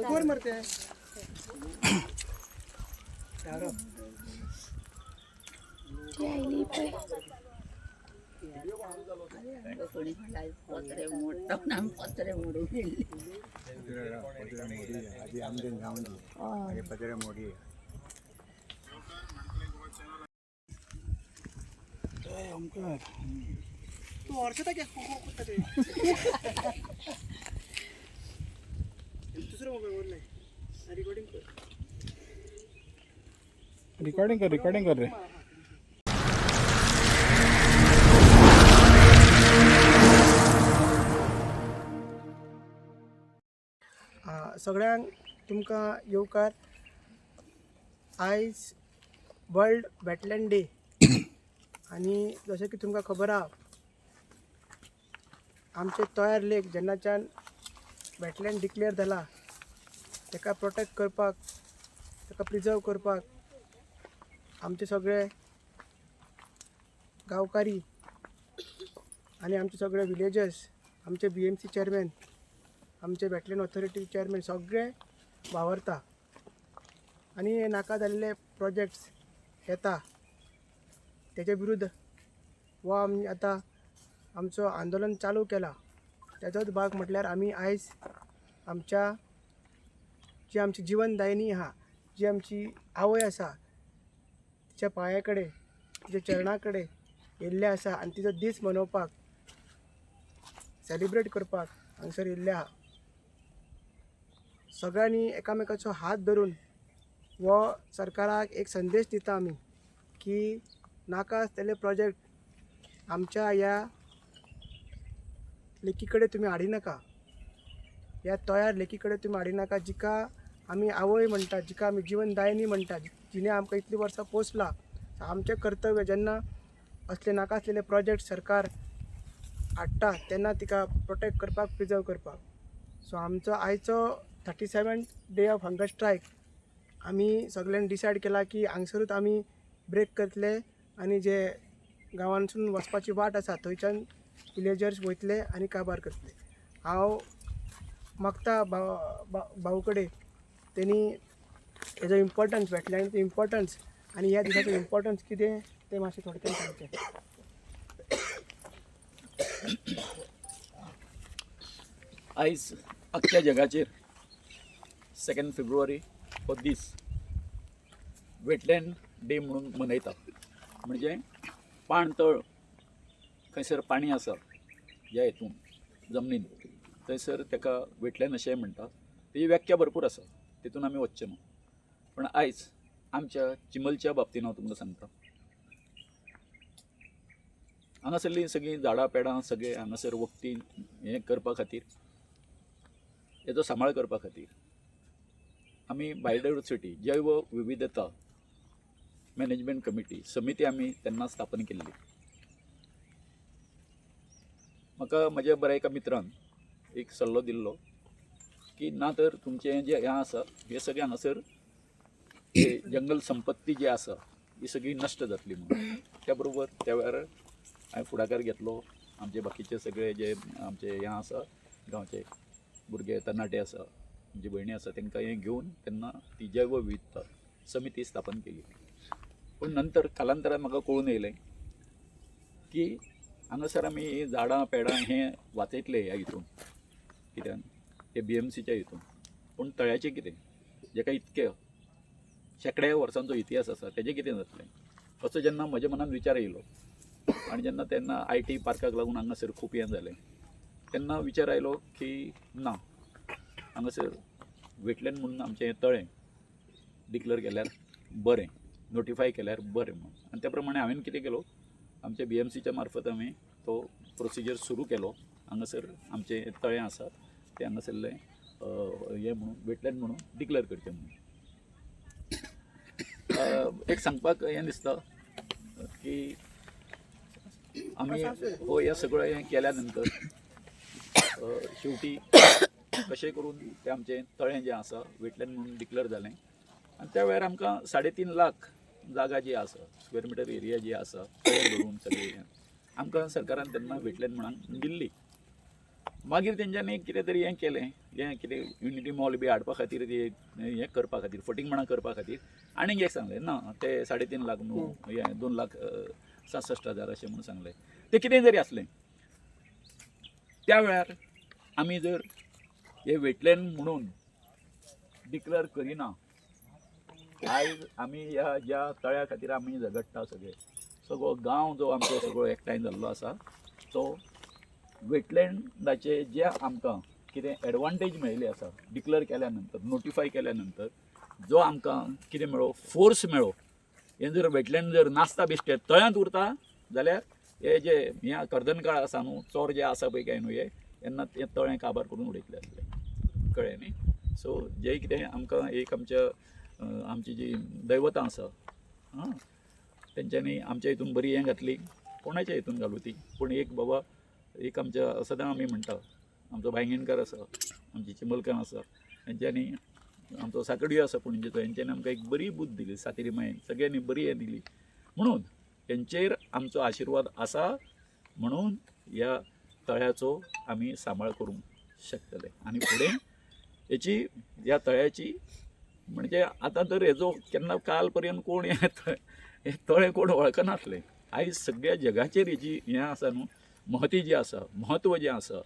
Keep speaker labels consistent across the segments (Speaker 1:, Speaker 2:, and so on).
Speaker 1: कोण मरते
Speaker 2: कोणी पत्रे मोडटा पत्रे मोडून
Speaker 3: आधी आमदेन जाऊन आणि पत्रे मोडी
Speaker 1: तू वर्षात घ्या दुसरं मोबाईल बोललाय रिकॉर्डिंग
Speaker 4: रिकॉर्डिंग कर रे.
Speaker 1: सगळ्यांक तुमकां येवकार. आयज वर्ल्ड वेटलँड डे आनी जशें की तुमकां खबर आहा आमचे तयार लेक जेन्नाच्यान वेटलँड डिक्लेअर जाला ताका प्रोटेक्ट करपाक ताका प्रिजर्व करपाक आमचे सगळे गांवकारी आनी आमचे सगळे विलेजर्स आमचे BMC चेअरमॅन आमचे वेटलँड ऑथॉरिटी चेअरमॅन सगळे वावरता आनी हे नाका जाल्ले प्रोजेक्ट्स येता तेजे विरुद्ध हो आमी आतां आमचो आंदोलन चालू केला. तेजोच भाग म्हटल्यार आमी आयज आमच्या जी आमची जिवनदायिनी आहा जी आमची आवय आसा तिच्या पांया कडेन तिच्या चरणा कडेन येयल्ले आसा आनी तिचो दीस मनोवपाक सेलिब्रेट करपाक हांगसर येयल्ले आहा. सगळ्यांनी एकामेकाचो हात धरून हो सरकाराक एक संदेश दिता आमी की नाका आसलेले प्रोजेक्ट आमच्या ह्या लेकी कडेन तुमी हाडी नाका, ह्या तयार लेकी कडेन तुमी हाडी नाका जिका आमी आवय म्हणटा, जिका आमी जिवनदायिनी म्हणटा, जिणे आमकां इतलीं वर्सां पोसला. आमचें कर्तव्य जेन्ना असले नाका आसलेले प्रोजेक्ट सरकार हाडटा तेन्ना तिका प्रोटेक्ट करपाक प्रिजर्व करपाक. सो आमचो आयचो 37th day of hunger strike आमी सगळ्यांनी डिसायड केला की हांगसरूच आमी ब्रेक करतले आनी जे गांवांसून वचपाची वाट आसा थंयच्यान विलेजर्स वयतले आनी काबार करतले. हांव मागता भाऊ कडेन तेणी हेजो इम्पॉर्टन्स वेटलँडाचो इम्पॉर्टन्स आनी ह्या दिसाचो इम्पॉर्टन्स कितें तें मातशें थोडक्यान सांगचें.
Speaker 5: आयज अख्ख्या जगाचेर 2 फेब्रुवारी हो दीस वेटलँड डे म्हणून मनयता. म्हणजे पाणतळ खंयसर पाणी आसा ज्या हितून जमनीन थंयसर ताका वेटलँड अशें म्हणटा. तेजी व्याख्या भरपूर आसा, तितून आमी वचचे ना. पण आयज आमच्या चिमलच्या बाबतीन हांव तुमकां सांगता. हांगासरलीं सगळीं झाडां पेडां सगळे हांगासर वखटी हें करपा खातीर हेजो सांबाळ करपा खातीर आमी बायोडायवर्सिटी जैव विविधता मॅनेजमेंट कमिटी समिती आमी तेन्ना स्थापन केल्ली. म्हाका म्हज्या बऱ्या एका मित्रान एक सल्लो दिल्लो की ना तर तुमचें जें हें आसा हें सगळें हांगासर जंगल संपत्ती जी आसा ही सगळी नश्ट जातली म्हणून. त्या बरोबर त्या वेळार हांवें फुडाकार घेतलो. आमचे बाकीचे सगळे जे आमचे हें आसा गांवचे भुरगे तरणाटे आसा आमची भयणी आसा तांकां हें घेवन तेन्ना ती जैव विविधता समिती स्थापन केली. पूण नंतर कालांतरान म्हाका कळून येयलें की हांगासर आमी ही झाडां पेडां हें वाचयतले ह्या हितून कित्यान हे BMCच्या हितून. पूण तळ्याचें कितें जेका इतके शेकड्या वर्सांचो इतिहास आसा तेजें कितें जातलें असो जेन्ना म्हज्या मनान विचार येयलो आनी जेन्ना तेन्ना IT पार्काक लागून हांगासर खूब हें जालें तेन्ना विचार आयलो की ना हांगासर वेटलँड म्हणून आमचें हें तळें डिक्लेअर केल्यार बरें, नोटिफाय केल्यार बरें म्हणून. आनी त्या प्रमाणे हांवें कितें केलो आमच्या BMCच्या मार्फत आमी तो प्रोसिजर सुरू केलो. हांगासर आमचें तळें आसा तें हांगासरलें हें म्हणून वेटलँड म्हणून डिक्लेअर करचें म्हणून. एक सांगपाक हें दिसता की आमी हो हें सगळें हें केल्या नंतर शेवटी कशें करून तें आमचें तळें जें आसा वेटलँड म्हणून डिक्लेअर जालें. आनी त्या वेळार आमकां 3.5 लाख जागा जी आसा स्क्वेअर मिटर एरिया जी आसा धरून सगळें आमकां सरकारान तेन्ना वेटलँड म्हणून दिल्ली. मागीर तेंच्यांनी कितें तरी हें केलें, हें कितें युनिटी मॉल बी हाडपा खातीर हें करपा खातीर फटींगपणां करपा खातीर आनीक एक सांगलें ना ते 3.5 लाख न्हू हें 2,67,000 अशें म्हणून सांगलें. तें कितें जरी आसलें त्या वेळार आमी जर हे वेटलँड म्हणून डिक्लेअर करिना, आयज आमी ह्या ज्या तळ्या खातीर आमी झगडटा सगळो गांव जो आमचो सगळो एकठांय जाल्लो आसा तो वेटलँडाचे जे आमकां कितें एडवांटेज मेळिल्ली आसा डिक्लेअर केल्या नंतर, नोटिफाय केल्या नंतर जो आमकां कितें मेळ्ळो, फोर्स मेळ्ळो, हें जर वेटलँड जर नासता बेश्टे तळ्यांत उरता जाल्यार हे जे ह्या कर्दन काळ आसा न्हू, चोर जे आसा पळय काय न्हू हे तेन्ना तें तळें काबार करून उडयतले आसले, कळ्ळें न्ही. सो जें कितें आमकां एक आमची जी दैवतां आसा तेंच्यांनी आमच्या हितून बरी हें घातली, कोणाच्या हितून घालूं ती, पूण एक बाबा एक आमच्या सदां आमी म्हणटा आमचो भायंगेणकार आसा, आमची चिंबलकान आसा, तेंच्यांनी आमचो साकड्यो आसा पणजेचो, हेंच्यांनी आमकां एक बरी बुद्ध दिली, सातेरी मायेन सगळ्यांनी बरी हें दिली, म्हणून तेंचेर आमचो आशिर्वाद आसा म्हणून ह्या तळ्याचो आमी सांबाळ करूंक शकतले. आनी फुडें हेची ह्या तळ्याची म्हणजे आतां तर हेजो केन्ना काल पर्यंत कोण हे तळें कोण वळखनासले, आयज सगळ्या जगाचेर हेजी हें आसा न्हू, महती जी आसा, म्हत्व जें आसा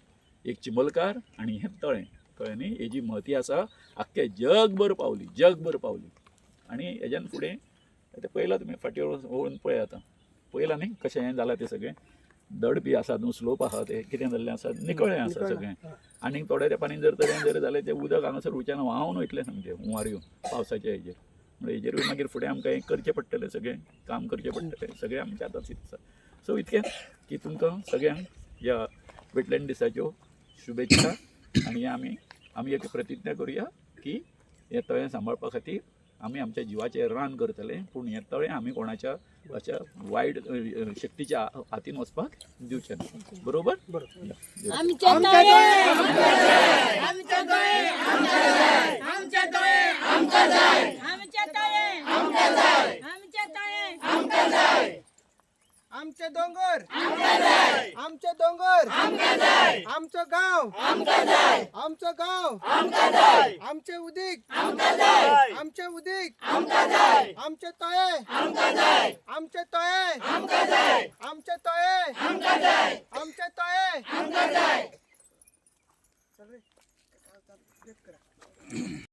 Speaker 5: एक चिंबलकार आनी हें तळें, कळ्ळें न्ही, हेजी महती आसा आख्खे जगभर पावली. आनी हेज्यान फुडें तें पळयलां तुमी फाटीं वळून पळयात आतां, पळयलां न्ही कशें हें जालां तें सगळें, दड बी आसा न्हू, स्लोप आसा तें कितें जाल्लें आसा, निकळें आसा सगळें. आनीक थोड्या तेंपानी जर तर हें जर जालें तें उदक हांगासर वयच्यान व्हांवन वयतलें सामकें हुंवार येवन पावसाच्या हेजेर, म्हणजे हेजेरूय मागीर फुडें आमकां हें करचें पडटलें, सगळें काम करचें पडटलें, सगळें आमच्या हातांत आसा. सो इतकें की तुमकां सगळ्यांक ह्या वेटलँड दिसाच्यो शुभेच्छा. आनी आमी एक प्रतिज्ञा करुया की हें तळें सांबाळपा खातीर आमी आमच्या जिवाचें रान करतले, पूण हें तळें आमी कोणाच्या अशा वायट शक्तीच्या हातीन वचपाक दिवचें ना. बरोबर?
Speaker 1: आमचे दोंगर आमचं गाव आमचे उदीक आमचे तळे